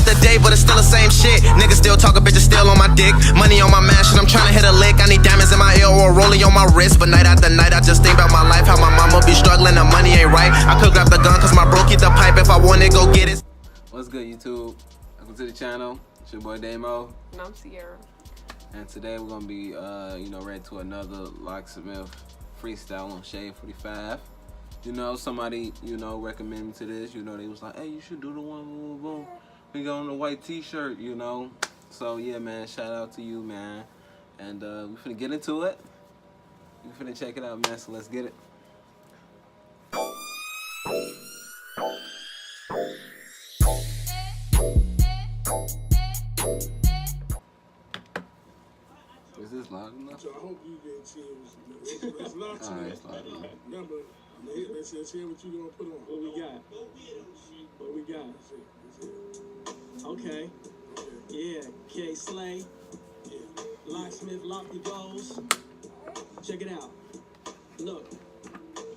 after day, but it's still the same shit. Niggas still talking, bitches still on my dick. Money on my mansion, I'm trying to hit a lick. I need diamonds in my ear or rolling on my wrist. But night after night, I just think about my life. How my mama be struggling, the money ain't right. I could grab the gun, cause my bro keep the pipe. If I want it, go get it. What's good, YouTube? Welcome to the channel. It's your boy Damo. And I'm Sierra. And today we're gonna be, ready to another Locksmith freestyle on shade45. Somebody, recommended me to this. They was like, hey, you should do the one, boom, boom. We got on the white t-shirt, So, yeah, man, shout out to you, man. And we finna get into it. We finna check it out, man, so let's get it. Is this loud enough? So I hope you get chills. It's loud to me. It's loud enough. Remember, let's hear what you gonna put on. What we got? What we got? Okay. Yeah, K Slay. Yeah. Locksmith, Lofty Goals. Check it out. Look.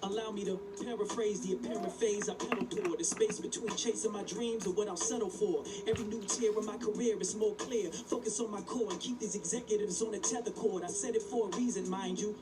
Allow me to paraphrase the apparent phase I pedal toward. The space between chasing my dreams and what I'll settle for. Every new tier in my career is more clear. Focus on my core and keep these executives on the tether cord. I said it for a reason, mind you.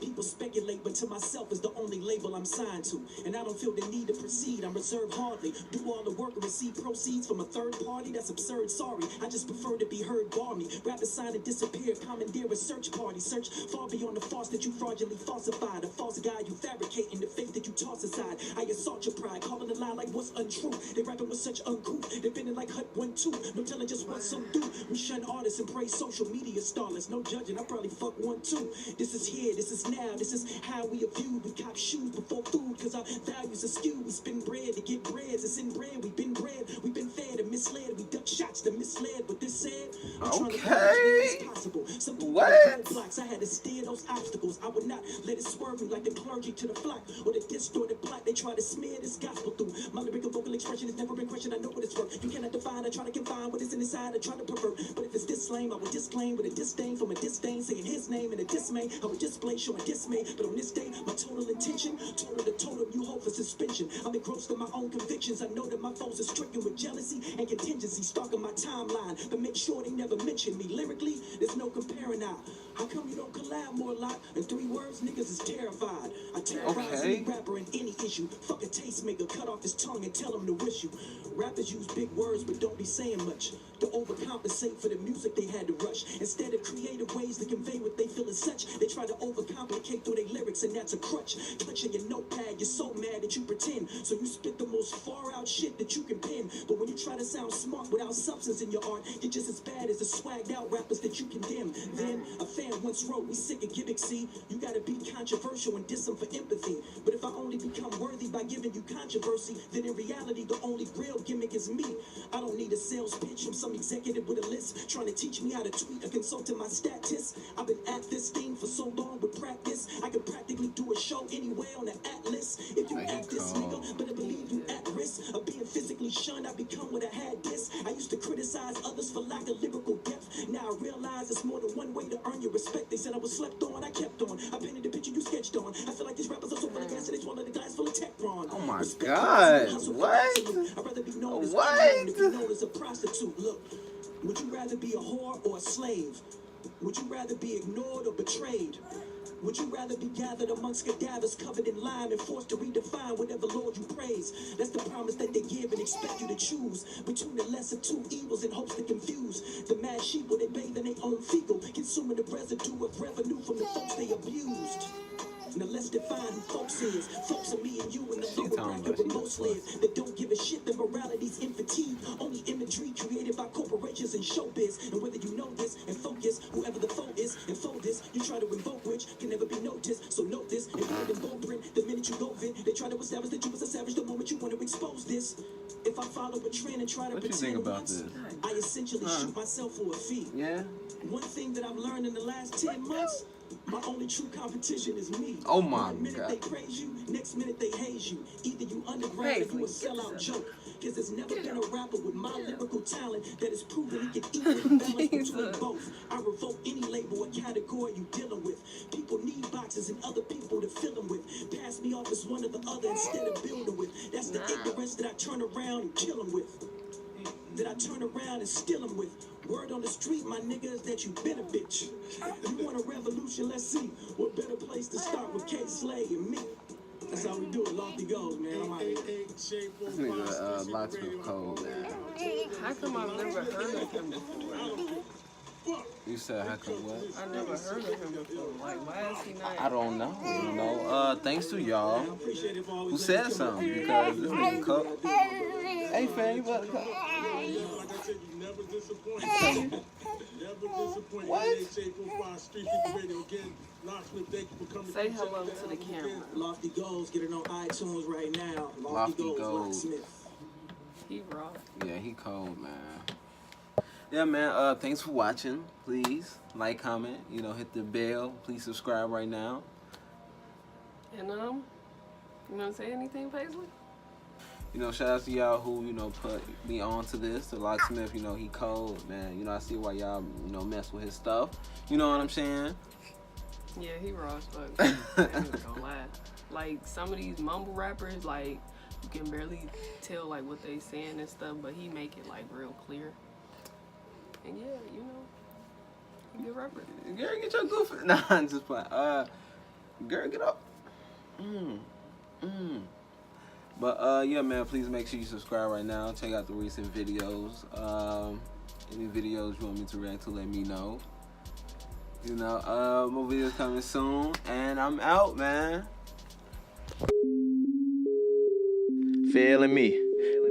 People speculate, but to myself is the only label I'm signed to. And I don't feel the need to proceed, I'm reserved hardly. Do all the work and receive proceeds from a third party? That's absurd, sorry. I just prefer to be heard bar me. Rapid sign and disappear, commandeer a search party. Search far beyond the farce that you fraudulently falsified. A false guy you fabricate in the faith that you toss aside. I assault your pride, calling the line like what's untrue. They rapping with such uncouth, they bending like Hut 1-2. No telling just what some do. We shun artists and praise social media starlets. No judging, I probably fuck one too. This is here, this is now, this is how we are viewed. We cop shoes before food, cause our values are skewed. We spin bread to get breads, it's in bread. We've been bred, we've been fed and misled. We duck shots to misled, but this said, okay. Possible. Some What? blocks, I had to steer those obstacles. I would not let it swerve me like the clergy to the flock, or the distorted plot. They try to smear this gospel through. My lyrical vocal expression has never been questioned. I know what it's worth. You cannot define, I try to confine what is inside. I try to pervert, but if it's this lame, I would disclaim with a disdain from a disdain, saying his name in a dismay. I would display, showing dismay. But on this day, my total intention, total to total, you hope for suspension. I'm engrossed in my own convictions. I know that my foes are stricken with jealousy and contingency, stalking my timeline, but make sure they never mention me. Lyrically, there's no comparing now. How come you don't collab more a lot? In 3 words, niggas is terrified. I terrorize any rapper in any issue. Fuck a tastemaker, cut off his tongue and tell him to wish you. Rappers use big words but don't be saying much. To overcompensate for the music they had to rush. Instead of creative ways to convey what they feel as such, they try to overcomplicate through their lyrics, and that's a crutch. Clutching your notepad, you're so mad that you pretend. So you spit the most far out shit that you can pen. But when you try to sound smart without substance in your art, you're just as bad as the swagged out rappers that you condemn. Then a fan once wrote, we sick of gimmicks, see. You gotta be controversial and diss them for empathy. But if I only become worthy by giving you controversy, then in reality the only real gimmick is me. I don't need a sales pitch from some executive with a list trying to teach me how to tweet or consulting my statist. I've been at this thing for so long with practice, I can practically do a show anywhere on the atlas. If you act this nigga, but I believe you at risk of being physically shunned. I become what I had this. I used to criticize others for lack of lyrical depth. Now I realize it's more than one way to earn your respect. They said I was slept on, I kept on. I painted the picture you sketched on. I feel like these rappers are so full of gas and they swallow the glass full of Teflon. Oh my God! What? I'd rather be known as What? if you're known as a prostitute. Look, would you rather be a whore or a slave? Would you rather be ignored or betrayed? Would you rather be gathered amongst cadavers covered in lime and forced to redefine whatever Lord you praise? That's the promise that they give and expect you to choose between the lesser two evils in hopes to confuse the mad sheep where they bathe in their own fecal, consuming the residue of revenue from the folks they abused. Now let's define who folks is. Folks are me and you and the lower bracket remote slaves that don't give a shit that morality's in fatigue. Only imagery created by corporations and showbiz. And whether you know this and focus, whoever the foe is and foe this, you try to invoke which can never be noticed. So note this and put it in bold print. The minute you go vid, they try to establish that you was a savage the moment you want to expose this. If I follow a trend and try to pretend once, I essentially shoot myself for a fee. Yeah. One thing that I've learned in the last 10 months, my only true competition is me. Oh my One minute God. they praise you, next minute they haze you. Either you underground or you a sellout joke. Cause there's never been a rapper with my lyrical talent that has proven he can equally balance between both. I revoke any label or category you dealing with. People need boxes and other people to fill them with. Pass me off as one or the other instead of building with. That's the ignorance that I turn around and kill them with. that I turn around and steal them with. Word on the street, my nigga, is that you been a bitch. You want a revolution? Let's see. What better place to start with K Slay and me? That's how we do it. Lofty goes, man. I'm out of here. This nigga Locksmith cold, man. How come I've never heard of him before? You said how come what? I never heard of him before. Like, why is he not? I don't know. You know. Thanks to y'all who said something because this nigga cold. Hey fam, you better come. Like I said, you never disappoint. Never disappoint. What? Shade45 Street People Radio again. Locksmith, thank you for coming. Say hello to the camera. Lofty Goals, get it on iTunes right now. Lofty Goals. Locksmith. He raw. Yeah, he cold, man. Yeah, man. Thanks for watching. Please like, comment. You know, hit the bell. Please subscribe right now. And you wanna say anything, Paisley? You know, shout out to y'all who, you know, put me on to this. To Locksmith, you know, he cold, man. You know, I see why y'all, you know, mess with his stuff. You know what I'm saying? Yeah, he raw as fuck. I ain't even gonna lie. Like, some of these mumble rappers, like, you can barely tell, like, what they saying and stuff, but he make it, like, real clear. And yeah, you know, he a good rapper. Girl, get your goofy. Nah, I'm just playing. Girl, get up. But yeah, man, please make sure you subscribe right now. Check out the recent videos. Any videos you want me to react to, let me know. You know, more videos coming soon, and I'm out, man. Feeling me.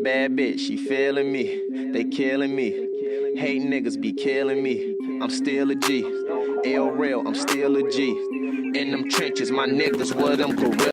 Bad bitch, she feeling me. They killing me. Hate niggas be killing me. I'm still a G. L real, I'm still a G. In them trenches, my niggas were them gorillas.